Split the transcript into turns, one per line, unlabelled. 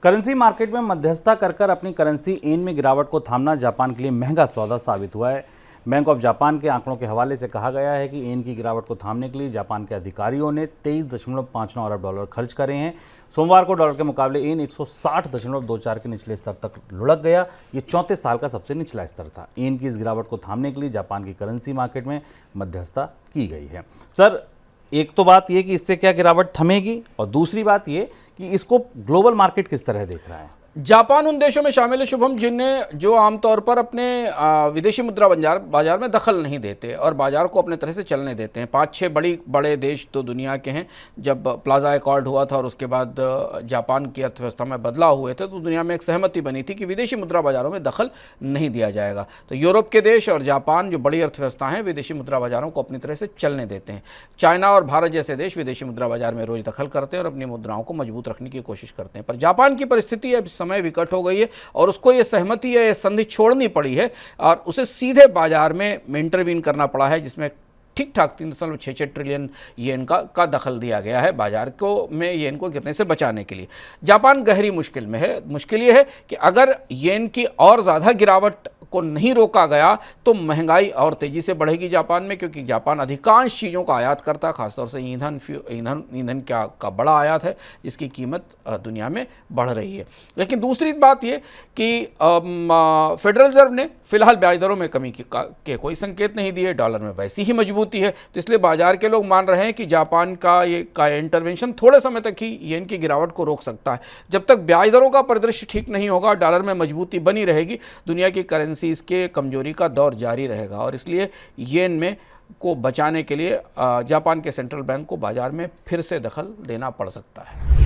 Currency market में मध्यस्थता कर अपनी करेंसी येन में गिरावट को थामना जापान के लिए महंगा सौदा साबित हुआ है। बैंक ऑफ जापान के आंकड़ों के हवाले से कहा गया है कि येन की गिरावट को थामने के लिए जापान के अधिकारियों ने 23.59 अरब डॉलर खर्च करे हैं। सोमवार को डॉलर के मुकाबले येन 160.24 के निचले स्तर तक लुढ़क गया। ये 34 साल का सबसे निचला स्तर था। येन की इस गिरावट को थामने के लिए जापान की करेंसी मार्केट में मध्यस्थता की गई है। सर, एक तो बात ये कि इससे क्या गिरावट थमेगी, और दूसरी बात ये कि इसको ग्लोबल मार्केट किस तरह देख रहा है।
जापान उन देशों में शामिल है शुभम, जिन्हें जो आमतौर पर अपने विदेशी मुद्रा बाजार में दखल नहीं देते और बाजार को अपने तरह से चलने देते हैं। 5-6 बड़े देश तो दुनिया के हैं। जब प्लाजा एकॉर्ड हुआ था और उसके बाद जापान की अर्थव्यवस्था में बदलाव हुए थे तो दुनिया में एक सहमति बनी थी कि विदेशी मुद्रा बाजारों में दखल नहीं दिया जाएगा। तो यूरोप के देश और जापान जो बड़ी अर्थव्यवस्था हैं विदेशी मुद्रा बाजारों को अपनी तरह से चलने देते हैं। चाइना और भारत जैसे देश विदेशी मुद्रा बाजार में रोज दखल करते हैं और अपनी मुद्राओं को मजबूत रखने की कोशिश करते हैं। पर जापान की परिस्थिति अब समय विकट हो गई है और उसको ये सहमति या ये संधि छोड़नी पड़ी है और उसे सीधे बाजार में इंटरवीन करना पड़ा है, जिसमें ठीक ठाक 3.66 ट्रिलियन येन का दखल दिया गया है बाजार को में येन को गिरने से बचाने के लिए। जापान गहरी मुश्किल में है। मुश्किल ये है कि अगर येन की और ज़्यादा गिरावट को नहीं रोका गया तो महंगाई और तेज़ी से बढ़ेगी जापान में, क्योंकि जापान अधिकांश चीज़ों का आयात करता है, खासतौर से ईंधन का बड़ा आयात है जिसकी कीमत दुनिया में बढ़ रही है। लेकिन दूसरी बात ये कि फेडरल रिजर्व ने फिलहाल ब्याज दरों में कमी के कोई संकेत नहीं दिए। डॉलर में वैसी ही मजबूती है, तो इसलिए बाजार के लोग मान रहे हैं कि जापान का इंटरवेंशन थोड़े समय तक ही येन की गिरावट को रोक सकता है। जब तक ब्याज दरों का परिदृश्य ठीक नहीं होगा, डॉलर में मजबूती बनी रहेगी, दुनिया की करेंसी इसके कमजोरी का दौर जारी रहेगा और इसलिए येन में को बचाने के लिए जापान के सेंट्रल बैंक को बाजार में फिर से दखल देना पड़ सकता है।